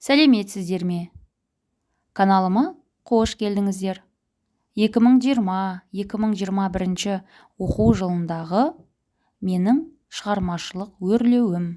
Сәлеметсіздер ме? Каналыма қош келдіңіздер. 2020-2021 оқу жылындағы менің шығармашылық өрлеуім.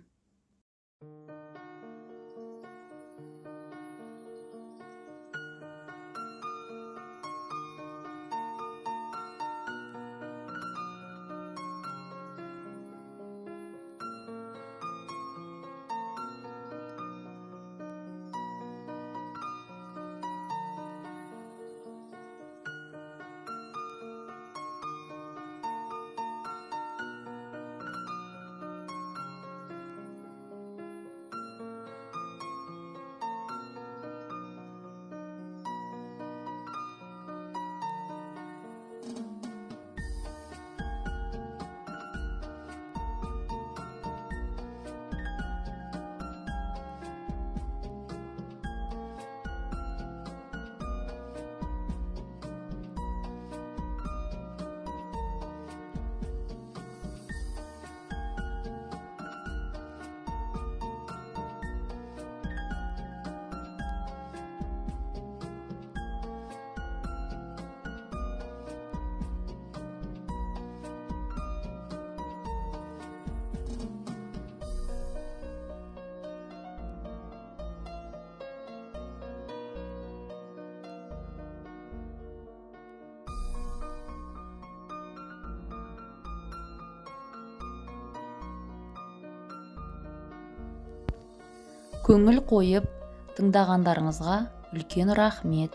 Көңіл қойып тыңдағандарыңызға үлкен рахмет.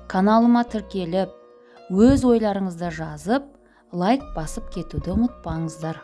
Каналыма тіркеліп, өз ойларыңызды жазып, лайк басып кетуді ұмытпаңыздар.